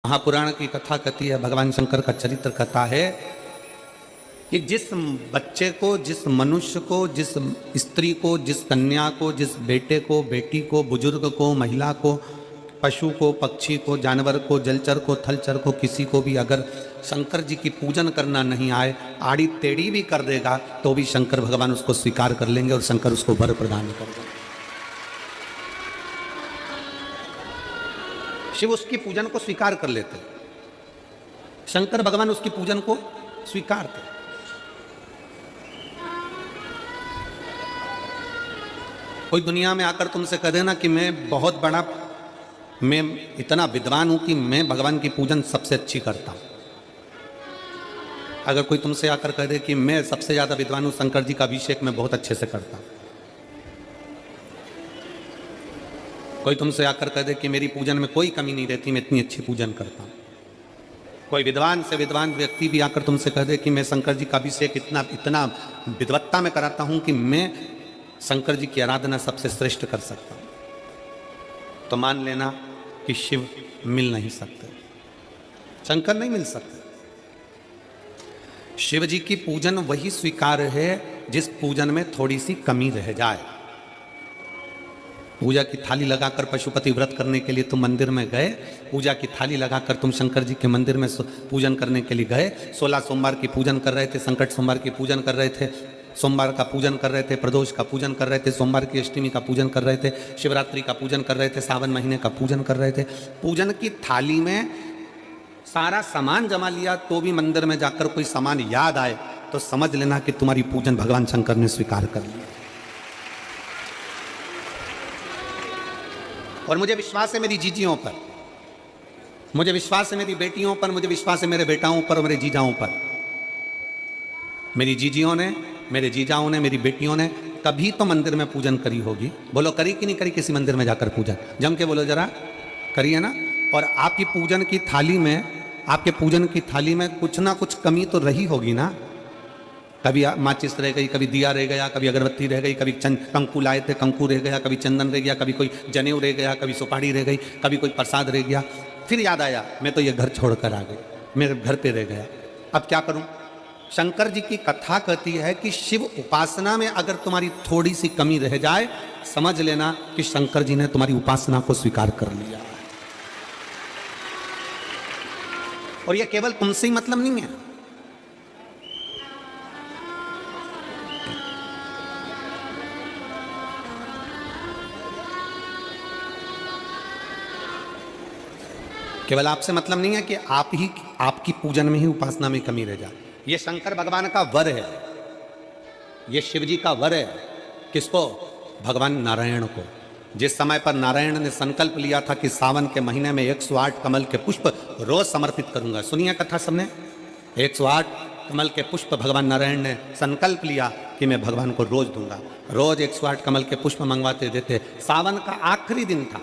महापुराण की कथा कहती है, भगवान शंकर का चरित्र कथा है कि जिस बच्चे को, जिस मनुष्य को, जिस स्त्री को, जिस कन्या को, जिस बेटे को, बेटी को, बुजुर्ग को, महिला को, पशु को, पक्षी को, जानवर को, जलचर को, थलचर को, किसी को भी अगर शंकर जी की पूजन करना नहीं आए, आड़ी टेढ़ी भी कर देगा तो भी शंकर भगवान उसको स्वीकार कर लेंगे और शंकर उसको वर प्रदान कर देंगे। शिव उसकी पूजन को स्वीकार कर लेते, शंकर भगवान उसकी पूजन को स्वीकारते। कोई दुनिया में आकर तुमसे कह देना कि मैं बहुत बड़ा, मैं इतना विद्वान हूं कि मैं भगवान की पूजन सबसे अच्छी करता हूं। अगर कोई तुमसे आकर कह दे कि मैं सबसे ज्यादा विद्वान हूं, शंकर जी का अभिषेक मैं बहुत अच्छे से करता हूं। कोई तुमसे आकर कह दे कि मेरी पूजन में कोई कमी नहीं रहती, मैं इतनी अच्छी पूजन करता हूं। कोई विद्वान से विद्वान व्यक्ति भी आकर तुमसे कह दे कि मैं शंकर जी का अभिषेक इतना विद्वत्ता में कराता हूं कि मैं शंकर जी की आराधना सबसे श्रेष्ठ कर सकता हूं, तो मान लेना कि शिव मिल नहीं सकते, शंकर नहीं मिल सकते। शिव जी की पूजन वही स्वीकार है जिस पूजन में थोड़ी सी कमी रह जाए। पूजा की थाली लगाकर पशुपति व्रत करने के लिए तुम मंदिर में गए, पूजा की थाली लगाकर तुम शंकर जी के मंदिर में पूजन करने के लिए गए, 16 सोमवार की पूजन कर रहे थे, संकट सोमवार की पूजन कर रहे थे, सोमवार का पूजन कर रहे थे, प्रदोष का पूजन कर रहे थे, सोमवार की अष्टमी का पूजन कर रहे थे, शिवरात्रि का पूजन कर रहे थे, सावन महीने का पूजन कर रहे थे। पूजन की थाली में सारा सामान जमा लिया तो भी मंदिर में जाकर कोई सामान याद आए तो समझ लेना कि तुम्हारी पूजन भगवान शंकर ने स्वीकार कर लिया। और मुझे विश्वास है मेरी जीजियों पर, मुझे विश्वास है मेरी बेटियों पर, मुझे विश्वास है मेरे बेटाओं पर और मेरे जीजाओं पर। मेरी जीजियों ने, मेरे जीजाओं ने, मेरी बेटियों ने कभी तो मंदिर में पूजन करी होगी। बोलो करी कि नहीं करी किसी मंदिर में जाकर पूजन? जम के बोलो जरा, करी है ना? और आपकी पूजन की थाली में, आपके पूजन की थाली में कुछ ना कुछ कमी तो रही होगी ना। कभी माचिस रह गई, कभी दिया रह गया, कभी अगरबत्ती रह गई, कभी कंकु लाए थे कंकु रह गया, कभी चंदन रह गया, कभी कोई जनेऊ रह गया, कभी सुपारी रह गई, कभी कोई प्रसाद रह गया। फिर याद आया मैं तो ये घर छोड़कर आ गई, मेरे घर पे रह गया, अब क्या करूं? शंकर जी की कथा कहती है कि शिव उपासना में अगर तुम्हारी थोड़ी सी कमी रह जाए, समझ लेना कि शंकर जी ने तुम्हारी उपासना को स्वीकार कर लिया। और यह केवल तुमसे ही मतलब नहीं है, केवल आपसे मतलब नहीं है कि आप ही, आपकी पूजन में ही उपासना में कमी रह जाए। ये शंकर भगवान का वर है, ये शिव जी का वर है। किसको? भगवान नारायण को। जिस समय पर नारायण ने संकल्प लिया था कि सावन के महीने में 108 कमल के पुष्प रोज समर्पित करूंगा। सुनिए कथा सबने, 108 कमल के पुष्प भगवान नारायण ने संकल्प लिया कि मैं भगवान को रोज दूंगा। रोज 108 कमल के पुष्प मंगवाते देते। सावन का आखिरी दिन था,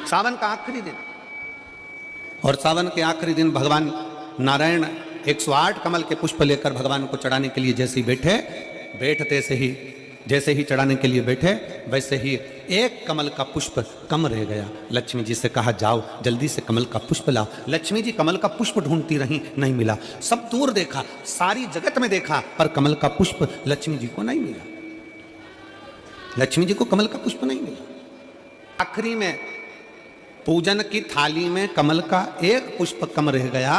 सावन का आखिरी दिन, और सावन के आखिरी दिन भगवान नारायण 108 कमल के पुष्प लेकर भगवान को चढ़ाने के लिए जैसे ही बैठे, बैठते से ही जैसे ही चढ़ाने के लिए बैठे वैसे ही एक कमल का पुष्प कम रह गया। लक्ष्मी जी से कहा जाओ जल्दी से कमल का पुष्प लाओ। लक्ष्मी जी कमल का पुष्प ढूंढती रही, नहीं मिला। सब दूर देखा, सारी जगत में देखा, पर कमल का पुष्प लक्ष्मी जी को नहीं मिला। लक्ष्मी जी को कमल का पुष्प नहीं मिला। आखिरी में पूजन की थाली में कमल का एक पुष्प कम रह गया।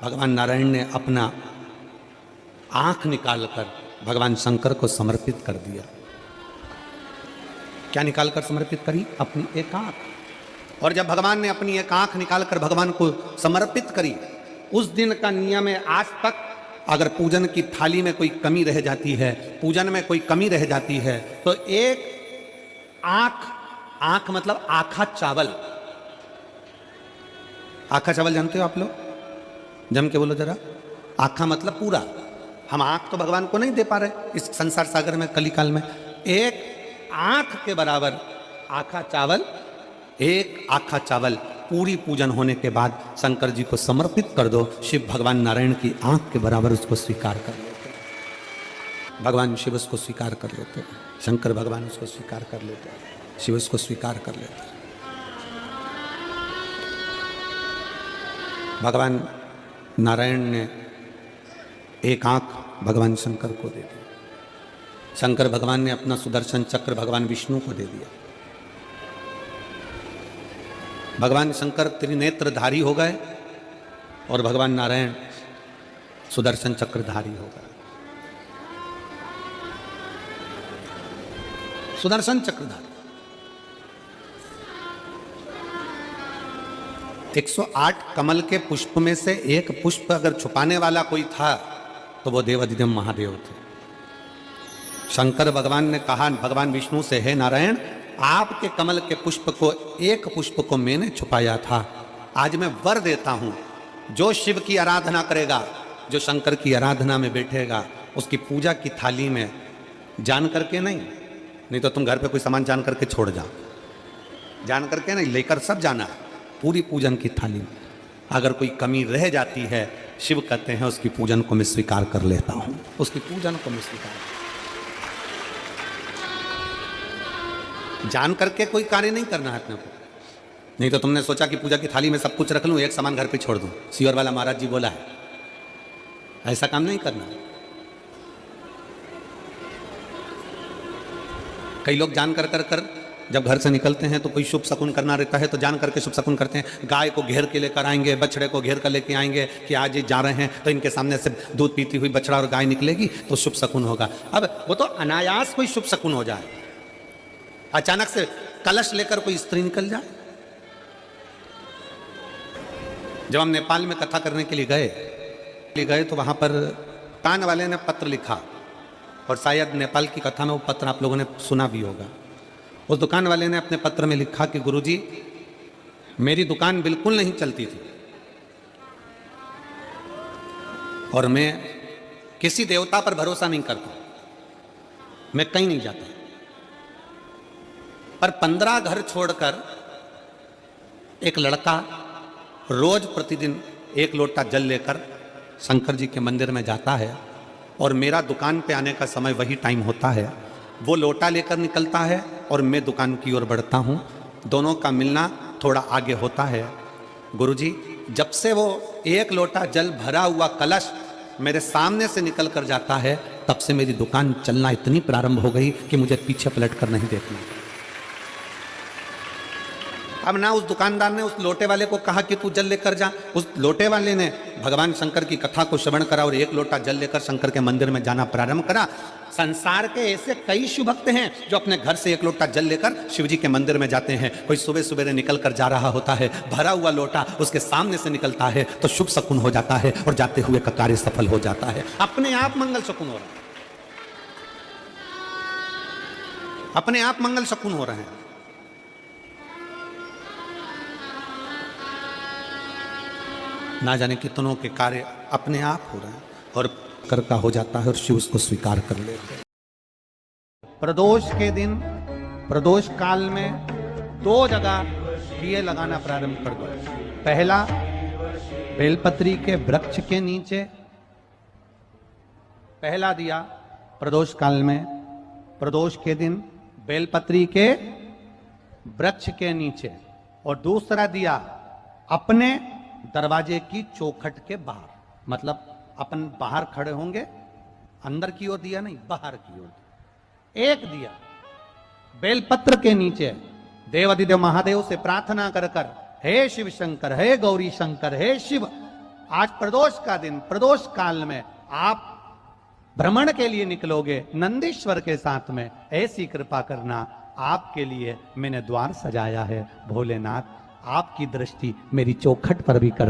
भगवान नारायण ने अपना आंख निकालकर भगवान शंकर को समर्पित कर दिया। क्या निकालकर समर्पित करी? अपनी एक आंख। और जब भगवान ने अपनी एक आंख निकालकर भगवान को समर्पित करी, उस दिन का नियम है आज तक, अगर पूजन की थाली में कोई कमी रह जाती है, पूजन में कोई कमी रह जाती है, तो एक आंख, आंख मतलब आखा चावल, आखा चावल जानते हो आप लोग? जम के बोलो जरा, आखा मतलब पूरा। हम आंख तो भगवान को नहीं दे पा रहे इस संसार सागर में, कलिकाल में। एक आंख के बराबर आखा चावल, एक आखा चावल पूरी पूजन होने के बाद शंकर जी को समर्पित कर दो। शिव भगवान नारायण की आंख के बराबर उसको स्वीकार कर लेते, भगवान शिव उसको स्वीकार कर लेते, शंकर भगवान उसको स्वीकार कर लेते हैं। शिव इसको स्वीकार कर लेते हैं। भगवान नारायण ने एक आंख भगवान शंकर को दे दी। शंकर भगवान ने अपना सुदर्शन चक्र भगवान विष्णु को दे दिया। भगवान शंकर त्रिनेत्रधारी हो गए और भगवान नारायण सुदर्शन चक्रधारी हो गए। सुदर्शन चक्रधारी 108 कमल के पुष्प में से एक पुष्प अगर छुपाने वाला कोई था तो वो देवाधिदेव महादेव थे। शंकर भगवान ने कहा भगवान विष्णु से, हे नारायण, आपके कमल के पुष्प को, एक पुष्प को मैंने छुपाया था। आज मैं वर देता हूं, जो शिव की आराधना करेगा, जो शंकर की आराधना में बैठेगा, उसकी पूजा की थाली में जान करके नहीं तो तुम घर पे कोई सामान जान करके छोड़ जाओ, जान करके नहीं, लेकर सब जाना है पूरी पूजन की थाली में। अगर कोई कमी रह जाती है, शिव कहते हैं उसकी पूजन को मैं स्वीकार कर लेता हूं, उसकी पूजन को मैं स्वीकार। जान करके कोई कार्य नहीं करना है अपने को। नहीं तो तुमने सोचा कि पूजा की थाली में सब कुछ रख लूं, एक सामान घर पे छोड़ दूं, सियोर वाला महाराज जी बोला है, ऐसा काम नहीं करना। कई लोग जान कर जब घर से निकलते हैं तो कोई शुभ शकुन करना रहता है तो जान करके शुभ शकुन करते हैं। गाय को घेर के लेकर आएंगे, बछड़े को घेर कर लेके आएंगे कि आज ये जा रहे हैं तो इनके सामने से दूध पीती हुई बछड़ा और गाय निकलेगी तो शुभ शकुन होगा। अब वो तो अनायास कोई शुभ शकुन हो जाए, अचानक से कलश लेकर कोई स्त्री निकल जाए। जब हम नेपाल में कथा करने के लिए गए तो वहां पर कान वाले ने पत्र लिखा, और शायद नेपाल की कथा में वो पत्र आप लोगों ने सुना भी होगा। उस दुकान वाले ने अपने पत्र में लिखा कि गुरुजी, मेरी दुकान बिल्कुल नहीं चलती थी और मैं किसी देवता पर भरोसा नहीं करता, मैं कहीं नहीं जाता, पर 15 घर छोड़कर एक लड़का रोज प्रतिदिन 1 लोटा जल लेकर शंकर जी के मंदिर में जाता है और मेरा दुकान पे आने का समय वही टाइम होता है। वो लोटा लेकर निकलता है और मैं दुकान की ओर बढ़ता हूँ, दोनों का मिलना थोड़ा आगे होता है। गुरुजी, जब से वो 1 लोटा जल भरा हुआ कलश मेरे सामने से निकल कर जाता है, तब से मेरी दुकान चलना इतनी प्रारंभ हो गई कि मुझे पीछे पलट कर नहीं देखना। अब ना उस दुकानदार ने उस लोटे वाले को कहा कि तू जल लेकर जा, उस लोटे वाले ने भगवान शंकर की कथा को श्रवण करा और 1 लोटा जल लेकर शंकर के मंदिर में जाना प्रारंभ करा। संसार के ऐसे कई शिव भक्त हैं जो अपने घर से 1 लोटा जल लेकर शिव जी के मंदिर में जाते हैं। कोई सुबह सुबह निकल कर जा रहा होता है, भरा हुआ लोटा उसके सामने से निकलता है तो शुभ शकुन हो जाता है और जाते हुए का कार्य सफल हो जाता है। अपने आप मंगल शकुन हो रहा है, अपने आप मंगल शकुन हो रहे हैं। ना जाने कितनों के कार्य अपने आप हो रहे हैं और कर का हो जाता है और शिव उसको स्वीकार कर लेते हैं। प्रदोष के दिन, प्रदोष काल में 2 जगह दिए लगाना प्रारंभ कर दो। पहला, बेलपत्री के वृक्ष के नीचे पहला दिया प्रदोष काल में, प्रदोष के दिन बेलपत्री के वृक्ष के नीचे, और दूसरा दिया अपने दरवाजे की चौखट के बाहर, मतलब अपन बाहर खड़े होंगे, अंदर की ओर दिया नहीं, बाहर की ओर। एक दिया बेलपत्र के नीचे देवाधिदेव महादेव से प्रार्थना कर कर, हे शिव शंकर, हे गौरी शंकर, हे शिव, आज प्रदोष का दिन, प्रदोष काल में आप भ्रमण के लिए निकलोगे नंदीश्वर के साथ में, ऐसी कृपा करना, आपके लिए मैंने द्वार सजाया है, भोलेनाथ आपकी दृष्टि मेरी चौखट पर भी कर